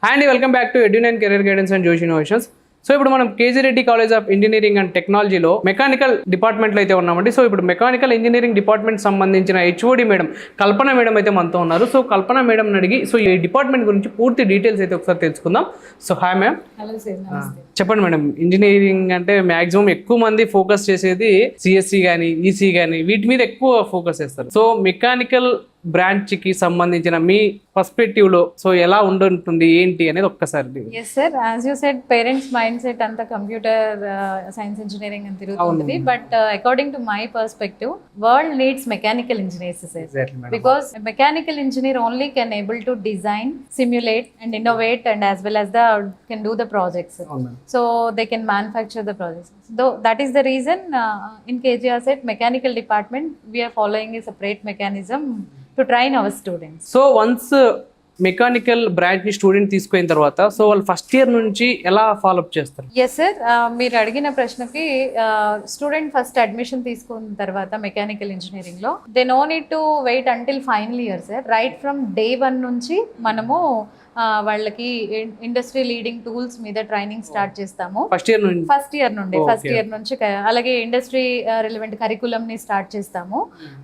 Hi అండి, welcome back to Edunine career guidance and Josh Innovations. So ఇప్పుడు మనం KG Reddy college of engineering and టెక్నాలజీలో mechanical డిపార్ట్మెంట్లో అయితే ఉన్నామండి. సో ఇప్పుడు మెకానికల్ ఇంజనీరింగ్ డిపార్ట్మెంట్ సంబంధించిన హెచ్ఓడి మేడం కల్పన మేడం అయితే మనతో ఉన్నారు. సో కల్పన మేడం అడిగి సో ఈ డిపార్ట్మెంట్ గురించి పూర్తి డీటెయిల్స్ అయితే ఒకసారి తెలుసుకుందాం. So hi ma'am. Hello sir, నమస్తే. చెప్పండి మేడం, ఇంజనీరింగ్ అంటే మాక్సిమం ఎక్కువ మంది ఫోకస్ చేసేది సిఎస్సి కానీ ఈసీ కానీ వీటి మీద ఎక్కువ ఫోకస్ చేస్తారు. సో మెకానికల్ బ్రాంచ్ కి సంబంధించిన మీ పర్స్పెక్టివ్ లో సో ఎలా ఉంటుంది ఏంటి అనేది ఒక్కసారి. Yes sir, as you said parents mind set అంతా కంప్యూటర్ సైన్స్ ఇంజనీరింగ్ అని తిరుగుతుంది. But according to my perspective world needs mechanical engineers sir. Because mechanical engineer only can able to design, simulate and innovate and as well as the can do the projects. So they can manufacture the projects. That is the reason in KGRSET mechanical department we are following a separate mechanism to train our students. So once mechanical branch ని student తీసుకున్న తర్వాత so వాళ్ళు first year నుంచి ఎలా follow up చేస్తారు? Yes sir, మీరు అడిగిన ప్రశ్నకి స్టూడెంట్ ఫస్ట్ అడ్మిషన్ తీసుకున్న తర్వాత మెకానికల్ ఇంజనీరింగ్ లో they no need to wait until final year sir. Right from day 1 నుంచి మనము వాళ్ళకి ఇండస్ట్రీ లీడింగ్ టూల్స్ మీద ట్రైనింగ్ స్టార్ట్ చేస్తాము. ఫస్ట్ ఇయర్ నుంచి అలాగే ఇండస్ట్రీ రిలవెంట్ కరికులం ని స్టార్ట్ చేస్తాము.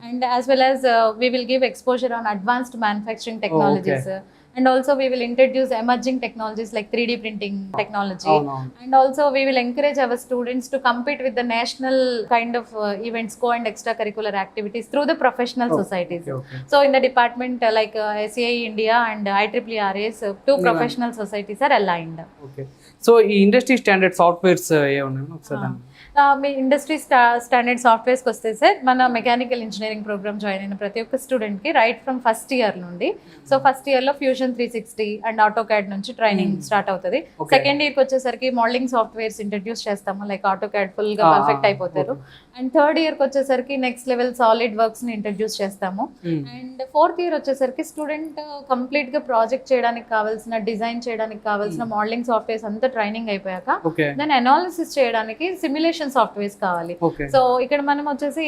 And as well as we will give exposure on advanced manufacturing technologies. And also we will introduce emerging technologies like 3D printing technology. And also we will encourage our students to compete with the national kind of events, co and extracurricular activities through the professional societies. So in the department like SAI India and IEEE-RAS, two professional societies are aligned. So ఈ industry standard softwares ఏమన్నా ఒకసారి మీ industry standard సాఫ్ట్వేర్స్కి వస్తే sir, మన mechanical engineering programme join అయిన ప్రతి ఒక్క స్టూడెంట్కి right from first year నుండి, సో ఫస్ట్ ఇయర్లో ఫ్యూజన్ 360 అండ్ ఆటోకాడ్ నుంచి ట్రైనింగ్ స్టార్ట్ అవుతుంది. సెకండ్ ఇయర్కి వచ్చేసరికి మోడలింగ్ సాఫ్ట్వేర్స్ ఇంట్రడ్యూస్ చేస్తాము, లైక్ ఆటోకాడ్ ఫుల్గా పర్ఫెక్ట్ అయిపోతారు. అండ్ థర్డ్ ఇయర్కి వచ్చేసరికి నెక్స్ట్ లెవెల్ సాలిడ్ వర్క్స్ని ఇంట్రడ్యూస్ చేస్తాము. అండ్ ఫోర్త్ ఇయర్ వచ్చేసరికి స్టూడెంట్ కంప్లీట్గా ప్రాజెక్ట్ చేయడానికి కావాల్సిన, డిజైన్ చేయడానికి కావాల్సిన మోడలింగ్ సాఫ్ట్వేర్స్ అంతా ట్రైనింగ్ అయిపోయాక దాన్ని అనాలిసిస్ చేయడానికి సిమ్యులేషన్ సాఫ్ట్వేర్స్ కావాలి. సో ఇక్కడ మనం వచ్చేసి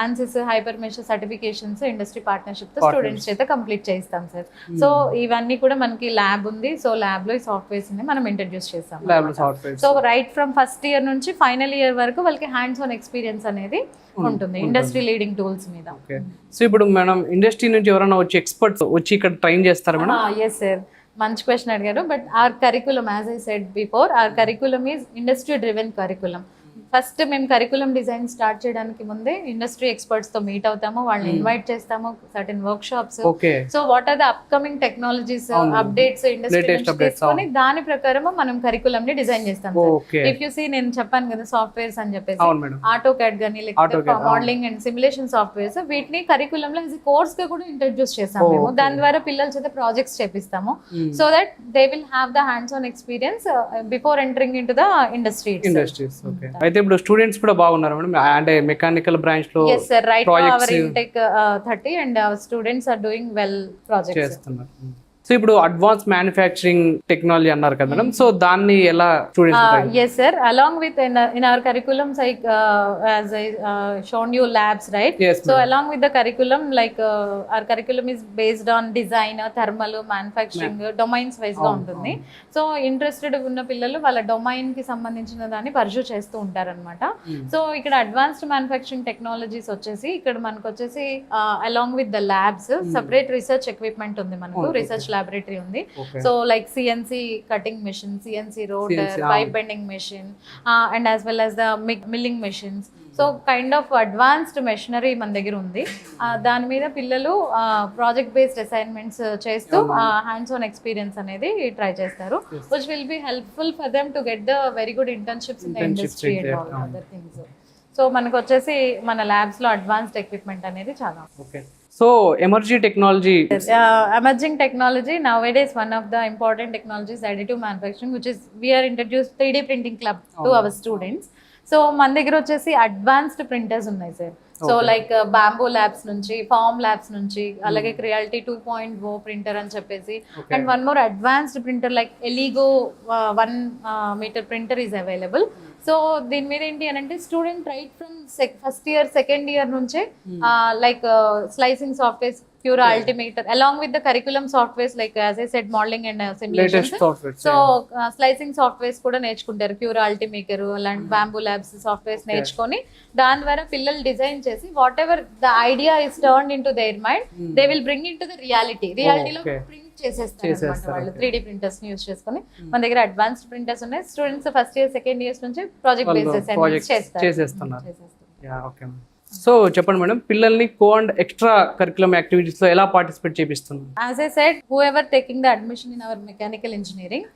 Ansys, hyper mesh certifications industry partnership తో స్టూడెంట్స్ చేత కంప్లీట్ చేయిస్తాం సార్. సో ఇవన్నీ కూడా మనకి ల్యాబ్ ఉంది. సో ల్యాబ్ లో ఈ సాఫ్ట్వేర్స్ ని మనం ఇంట్రడ్యూస్ చేస్తాం. So right from first year నుంచి ఫైనల్ ఇయర్ వరకు వాళ్ళకి హ్యాండ్స్ ఆన్ ఎక్స్పీరియన్స్ అనేది ఉంటుంది ఇండస్ట్రీ లీడింగ్ టూల్స్ మీద. సో ఇప్పుడు మనం ఇండస్ట్రీ నుంచి ఎవరైనా వచ్చి ఎక్స్పర్ట్స్ వచ్చి ఇక్కడ ట్రైన్ చేస్తారా మేడం? ఎస్ సార్, మంచి క్వశ్చన్ అడిగారు. But our curriculum, as I said before, our curriculum is industry driven curriculum. First మేము కరికులం డిజైన్ స్టార్ట్ చేయడానికి ముందే ఇండస్ట్రీ ఎక్స్పర్ట్స్ తో మీట్ అవుతాము, వాళ్ళని ఇన్వైట్ చేస్తాము, certain workshops. So what are the upcoming technologies, updates industry నుంచి తీసుకొని దాని ప్రకారం మనం కరికులం ని డిజైన్ చేస్తాం. ఇఫ్ యూ సీ, నేను చెప్పాను కదా సాఫ్ట్వేర్స్ అని చెప్పేసి, ఆటో క్యాడ్ గానీ లేకపోతే మోడలింగ్ అండ్ సిమ్యులేషన్ సాఫ్ట్వేర్స్, వీటిని కరికులం లో కోర్స్ గా కూడా ఇంట్రడ్యూస్ చేస్తాము మేము. దాని ద్వారా పిల్లల చేత ప్రాజెక్ట్స్ చేపిస్తాము, so that they will have the hands on experience before entering into the industry. అయితే ఇప్పుడు స్టూడెంట్స్ కూడా బాగున్నారు మేడం, అంటే మెకానికల్ బ్రాంచ్ లో yes sir, right now our intake 30 and our students are doing well projects చేస్తున్నారు. So ఇప్పుడు advance manufacturing technology అన్నారు కదా మేడం, సో దాన్ని ఎలా students? yes sir, along with in our curriculums like as I shown you labs, right? Yes, so along with the curriculum, like our curriculum is based on design, thermal, manufacturing, domains wise గా ఉంటుంది. So interested ఉన్న పిల్లలు వాళ్ళ domain కి సంబంధించిన దాన్ని pursue చేస్తూ ఉంటారన్నమాట. సో ఇక్కడ అడ్వాన్స్డ్ మ్యానుఫ్యాక్చరింగ్ టెక్నాలజీస్ వచ్చేసి ఇక్కడ మనకు వచ్చేసి along with the labs separate research equipment ఉంది మనకు, రీసెర్చ్ laboratory ఉంది. So like CNC cutting machine, CNC rotor, pipe bending machine, and as well as the milling machines. So kind of advanced machinery మన దగ్గర ఉంది. దాని మీద పిల్లలు project based assignments చేస్తూ హ్యాండ్స్ ఆన్ ఎక్స్పీరియన్స్ అనేది ట్రై చేస్తారు, which will be helpful for them to get the very good internships in the industry and all other things. So మనకు వచ్చేసి మన ల్యాబ్స్ లో అడ్వాన్స్డ్ ఎక్విప్మెంట్ అనేది చాలా. So emerging technology, emerging technology nowadays, one of the important technologies additive manufacturing, which is we are introduced 3D printing club to our students. So మన దగ్గర వచ్చేసి advanced printers ఉన్నాయి sir. So like Bambu labs నుంచి, Formlabs నుంచి, అలాగే Creality 2.0 printer అని చెప్పేసి, and one more advanced printer like Elegoo 1 meter printer is available. So దీని మీద ఏంటి అని అంటే student right from first year, second year నుంచే like slicing softwares Cura Altimeter, along with the curriculum softwares like as I said, modeling and simulations. Latest software. So slicing softwares కూడా నేర్చుకుంటారు, క్యూరా అల్టిమేకర్ అలాంటి bamboo labs softwares నేర్చుకొని దాని ద్వారా పిల్లలు design చేసి whatever the idea is turn into their mind, they will bring into the రియాలిటీలో print చేసేస్తారు అన్నమాట వాళ్ళు 3D ప్రింటర్స్ ని యూస్ చేసుకొని. మన దగ్గర అడ్వాన్స్డ్ ప్రింటర్స్ ఉన్నాయి. Students first year second years నుంచి ప్రాజెక్ట్ బేస్డ్ అసైన్మెంట్స్ చేసేస్తున్నారు. ఓకే. సో చెప్పండి మేడం, పిల్లల్ని co and extra curriculum activities లో ఎలా పార్టిసిపేట్ చేపిస్తున్నారు? As I said, whoever taking the admission in our mechanical engineering,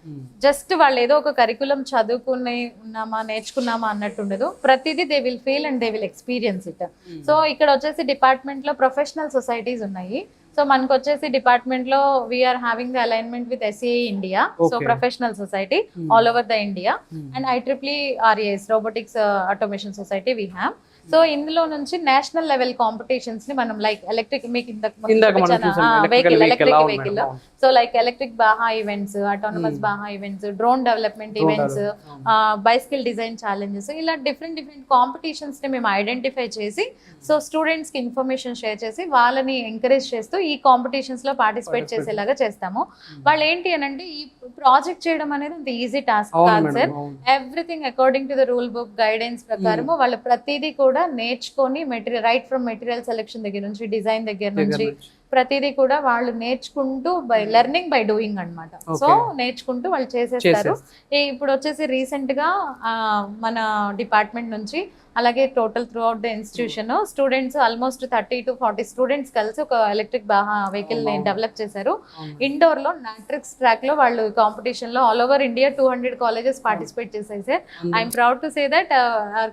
just వాళ్ళు ఏదో ఒక కరికులం చదువుకుని ఉన్నామా నేర్చుకున్నామా అన్నట్టు ఉండదు. ప్రతిదీ they will feel and they will experience it. So ఇక్కడ వచ్చేసి డిపార్ట్మెంట్ లో ప్రొఫెషనల్ సొసైటీస్ ఉన్నాయి. సో మనకు వచ్చేసి డిపార్ట్మెంట్ లో we are having the alignment with SAE India, so professional society all over the India, and IEEE RAS robotics automation society we have. So ఇందులో నుంచి national level competitions ని మనం like electric మీకు vehicle so like electric Baja events, autonomous Baja events, drone development events, bicycle design challenges, ఇలా different competitions ని మేము identify చేసి so students కి ఇన్ఫర్మేషన్ షేర్ చేసి వాళ్ళని ఎంకరేజ్ చేస్తూ ఈ కాంపిటీషన్స్ లో పార్టిసిపేట్ చేసేలాగా చేస్తాము. వాళ్ళు ఏంటి అని అంటే ఈ ప్రాజెక్ట్ చేయడం అనేది అంత ఈజీ టాస్క్ కాదు sir. Everything according to the rule book guidance ప్రకారము వాళ్ళు ప్రతిదీ కూడా నేర్చుకొని material right from material selection దగ్గర నుంచి డిజైన్ దగ్గర నుంచి ప్రతిదీ కూడా వాళ్ళు నేర్చుకుంటూ బై లెర్నింగ్ బై డూయింగ్ అన్నమాట. సో నేర్చుకుంటూ వాళ్ళు చేసేస్తారు. ఇప్పుడు వచ్చేసి రీసెంట్ గా మన డిపార్ట్మెంట్ నుంచి అలాగే total through out the institution students almost 30 to 40 students కలిసి ఒక ఎలక్ట్రిక్ బాహా వెహికల్ ని డెవలప్ చేశారు. ఇండోర్ లో నాట్రిక్స్ ట్రాక్ లో వాళ్ళు కాంపిటీషన్ లో all over India 200 colleges participate చేశాయి sir. I'm proud to say that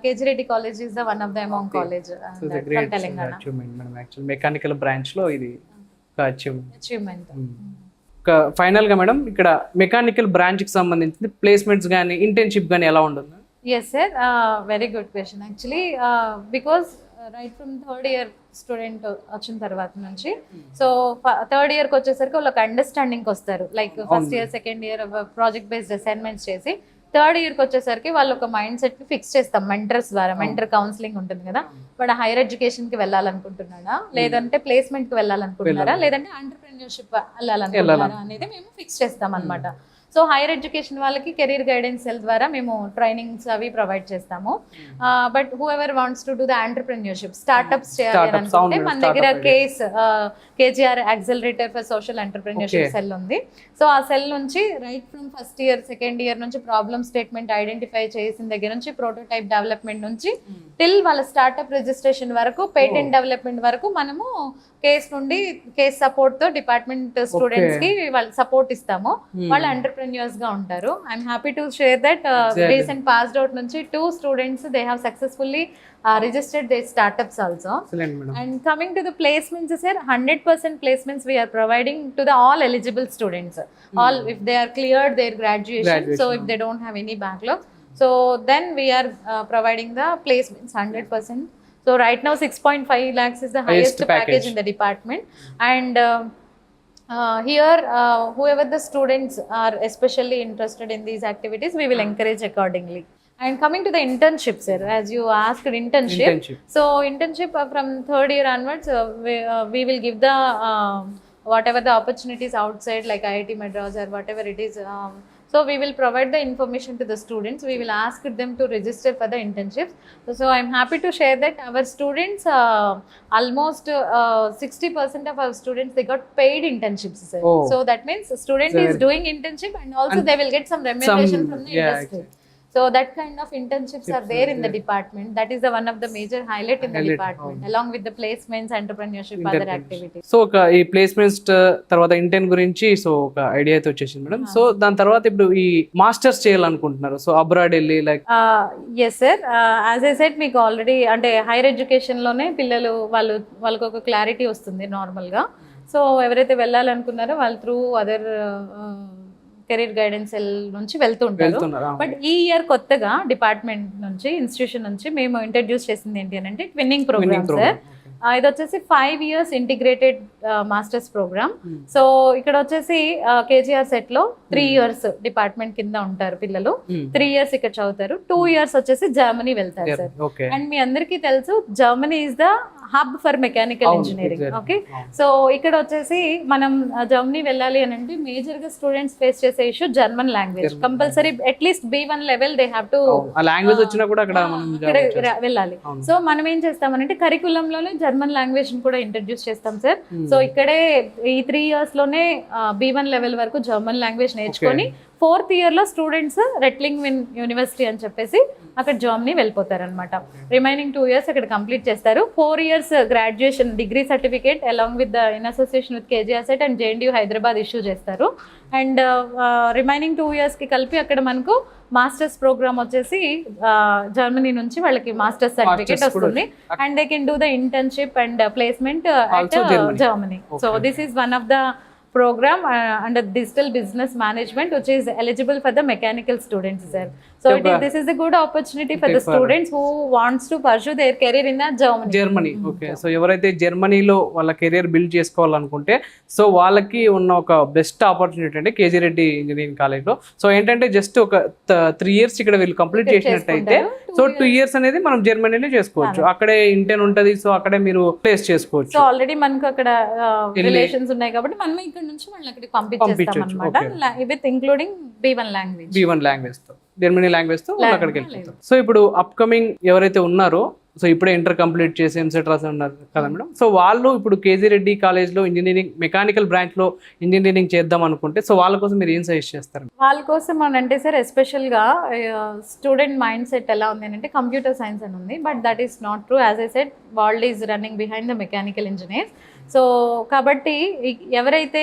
కేజిరెడ్డి college is the one of the among college from Telangana. Mechanical branch లో ఇది అచీవ్మెంట్. ఫైనల్ గా మేడం, ఇక్కడ మెకానికల్ బ్రాంచ్ కి సంబంధించి ప్లేస్మెంట్స్ గానీ ఇంటర్న్షిప్ గానీ ఎలా ఉంటుంది? Yes sir, very good question actually, because right from third year student వచ్చిన తర్వాత నుంచి సో థర్డ్ ఇయర్కి వచ్చేసరికి వాళ్ళకి అండర్స్టాండింగ్కి వస్తారు. Like first year second year project based assignments చేసి థర్డ్ ఇయర్కి వచ్చేసరికి వాళ్ళు ఒక మైండ్ సెట్ ఫిక్స్ చేస్తాం మెంటర్స్ ద్వారా. మెంటర్ కౌన్సిలింగ్ ఉంటుంది కదా, వాడు హైయర్ ఎడ్యుకేషన్కి వెళ్ళాలనుకుంటున్నాడా, లేదంటే ప్లేస్మెంట్కి వెళ్ళాలనుకుంటున్నారా, లేదంటే ఎంటర్‌ప్రెన్యూర్‌షిప్ వెళ్ళాలనుకుంటున్నారా అనేది మేము ఫిక్స్ చేస్తాం అనమాట. సో హైయర్ ఎడ్యుకేషన్ వాళ్ళకి కెరీర్ గైడెన్స్ సెల్ ద్వారా మేము ట్రైనింగ్స్ అవి ప్రొవైడ్ చేస్తాము. But who ever wants to do the entrepreneurship startups చేయాలి అనుకుంటే మన దగ్గర KGR accelerator for social entrepreneurship cell ఉంది. సో ఆ సెల్ నుంచి right from first year second year నుంచి ప్రాబ్లమ్ స్టేట్మెంట్ ఐడెంటిఫై చేసిన దగ్గర నుంచి ప్రోటోటైప్ డెవలప్మెంట్ నుంచి టిల్ వాళ్ళ స్టార్ట్అప్ రిజిస్ట్రేషన్ వరకు పేటెంట్ డెవలప్మెంట్ వరకు మనము కేస్ సపోర్ట్ తో డిపార్ట్మెంట్ స్టూడెంట్స్ కి వాళ్ళు సపోర్ట్ ఇస్తాము. వాళ్ళు ఎంటర్‌ప్రెన్యూర్స్ గా ఉంటారు. I'm happy to share that recent passed out నుంచి 2 students they have successfully registered their startups also. Excellent, madam. And coming to the placements, sir, 100% placements we are providing to the all eligible students. All if they are cleared their graduation, so if they don't have any backlog, so then we are providing the placements 100%. So right now 6.5 lakhs is the highest package in the department. And here whoever the students are especially interested in these activities, we will encourage accordingly. And coming to the internship, sir, as you asked internship. So internship from third year onwards, we will give the whatever the opportunities outside like IIT Madras or whatever it is. So we will provide the information to the students. We will ask them to register for the internships. So I'm happy to share that our students, almost 60% of our students, they got paid internships, sir. Oh. So that means a student is doing internship and also they will get some remuneration from the industry. So that kind of internships are there in the department. That is the one of the major highlight in the department, along with the placements, entrepreneurship, other activities. So ఒక ఈ placements తర్వాత intern గురించి so ఒక idea అయితే వచ్చేసింది madam. So దాని తర్వాత ఇప్పుడు ఈ మాస్టర్స్ చేయాలనుకుంటున్నారు, సో అబ్రాడ్ వెళ్ళి like yes sir, as I said మీకు ఆల్రెడీ అంటే హైయర్ ఎడ్యుకేషన్ లోనే పిల్లలు వాళ్ళకి ఒక క్లారిటీ వస్తుంది నార్మల్ గా. సో ఎవరైతే వెళ్ళాలనుకున్నారో వాళ్ళు through other career guidance cell నుంచి వెళ్తుంటారు. బట్ ఈ ఇయర్ కొత్తగా డిపార్ట్మెంట్ నుంచి ఇన్స్టిట్యూషన్ నుంచి మేము ఇంట్రడ్యూస్ చేసింది ఏంటి అని అంటే ట్విన్నింగ్ ప్రోగ్రామ్ సార్. ఇది వచ్చేసి 5 years integrated masters program. So ఇక్కడ వచ్చేసి కేజీఆర్ సెట్ లో 3 years డిపార్ట్మెంట్ కింద ఉంటారు పిల్లలు. 3 years ఇక్కడ చదువుతారు. 2 years వచ్చేసి జర్మనీ వెళ్తారు సార్. ఓకే. అండ్ మీ అందరికీ తెలుసు Germany is the hub for mechanical engineering. Okay. So ఇక్కడ వచ్చేసి మనం జర్మనీ వెళ్ళాలి అని అంటే మేజర్ గా స్టూడెంట్స్ ఫేస్ చేసే issue German language. Compulsory at least B1 level they have to ఆ లాంగ్వేజ్ వచ్చినా కూడా అక్కడ మనం వెళ్ళాలి. సో మనం ఏం చేస్తామంటే కరికులం లోనే జర్మన్ లాంగ్వేజ్ కూడా ఇంట్రడ్యూస్ చేస్తాం సార్. సో ఇక్కడే ఈ 3 years లోనే B1 లెవెల్ వరకు జర్మన్ లాంగ్వేజ్ నేర్చుకొని 4th year లో స్టూడెంట్స్ రెట్లింగ్ విన్ యూనివర్సిటీ అని చెప్పేసి అక్కడ జర్మనీ వెళ్ళిపోతారు అనమాట. రిమైనింగ్ 2 years అక్కడ కంప్లీట్ చేస్తారు. 4 years graduation degree certificate along with the in association with KGR set and JNTU Hyderabad issue చేస్తారు. అండ్ రిమైనింగ్ 2 years కి కలిపి అక్కడ మనకు మాస్టర్స్ ప్రోగ్రామ్ వచ్చేసి జర్మనీ నుంచి వాళ్ళకి మాస్టర్స్ సర్టిఫికేట్ వస్తుంది. And they can do the internship and placement at Germany. So this is one of the program under digital business management which is eligible for the mechanical students sir. So this is a good opportunity for the students who wants to pursue their career in Germany. Okay. So ఎవరైతే జర్మనీలో వాళ్ళ career build చేసుకోవాలనుకుంటే so వాళ్ళకి ఉన్న ఒక best opportunity అంటే KG Reddy engineering కాలేజ్లో. So ఏంటంటే జస్ట్ ఒక 3 years ఇక్కడ వీళ్ళు కంప్లీట్ చేసినట్టయితే సో 2 years అనేది మనం జర్మనీలో చేసుకోవచ్చు. అక్కడే ఇంటర్న్ ఉంటుంది. సో అక్కడే మీరు ప్లేస్ చేసుకోవచ్చు. సో ఆల్రెడీ మనకు అక్కడ రిలేషన్స్ ఉన్నాయి కాబట్టి మనం ఇక్కడ నుంచి వాళ్ళని అక్కడికి పంపించేస్తాం అన్నమాట విత్ ఇంక్లూడింగ్ B1 లాంగ్వేజ్ తో జర్మనీ లాంగ్వేజ్ తో వాళ్ళు అక్కడికి వెళ్ళిపోతారు. సో ఇప్పుడు అప్కమింగ్ ఎవరైతే ఉన్నారో సో ఇప్పుడే ఇంటర్ కంప్లీట్ చేసి ఎంసెట్ రాసి ఉన్నారు కదా మేడం. సో వాళ్ళు ఇప్పుడు కేజీ రెడ్డి కాలేజ్లో ఇంజనీరింగ్ మెకానికల్ బ్రాంచ్లో ఇంజనీరింగ్ చేద్దాం అనుకుంటే సో వాళ్ళ కోసం మీరు ఏం సజెస్ట్ చేస్తారు? వాళ్ళ కోసం అని అంటే సార్ ఎస్పెషల్గా స్టూడెంట్ మైండ్ సెట్ ఎలా ఉంది అంటే కంప్యూటర్ సైన్స్ అని ఉంది. But that is not true. As I said world is running behind the mechanical engineers. So కాబట్టి ఎవరైతే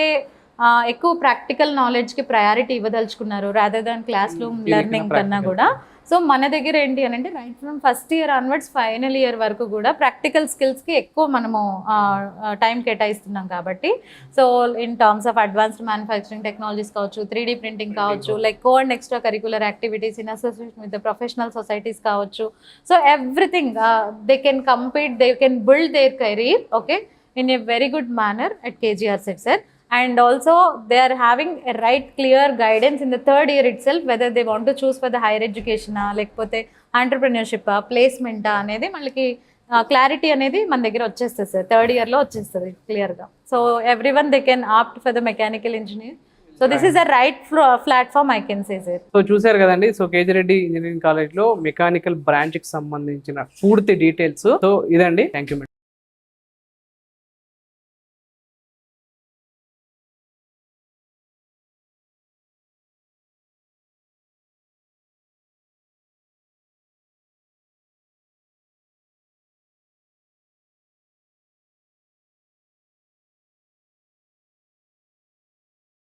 ఎక్కువ ప్రాక్టికల్ నాలెడ్జ్కి ప్రయారిటీ ఇవ్వదలుచుకున్నారు rather than classroom learning కన్నా కూడా సో మన దగ్గర ఏంటి అని అంటే right from first year onwards final year వరకు కూడా ప్రాక్టికల్ స్కిల్స్కి ఎక్కువ మనము టైం కేటాయిస్తున్నాం కాబట్టి so in terms of advanced manufacturing technologies కావచ్చు, 3D ప్రింటింగ్ కావచ్చు, like co and extra curricular activities in association with the professional societies కావచ్చు. So everything they can compete, they can build their career okay in a very good manner at KGR set sir. And also they are having a right clear guidance in the 3rd year itself whether they want to choose for the higher education lekapothe entrepreneurship placement anedi malliki clarity anedi మన దగ్గర వచ్చేస్తుంది sir. 3rd year లో వచ్చేస్తుంది clear గా. So everyone they can opt for the mechanical engineer. So this is a right platform I can say sir. So చూసారు కదండి. So KG Reddy engineering college లో mechanical branch కి సంబంధించిన పూర్తి డీటెయిల్స్ సో ఇదండి. Thank you madam.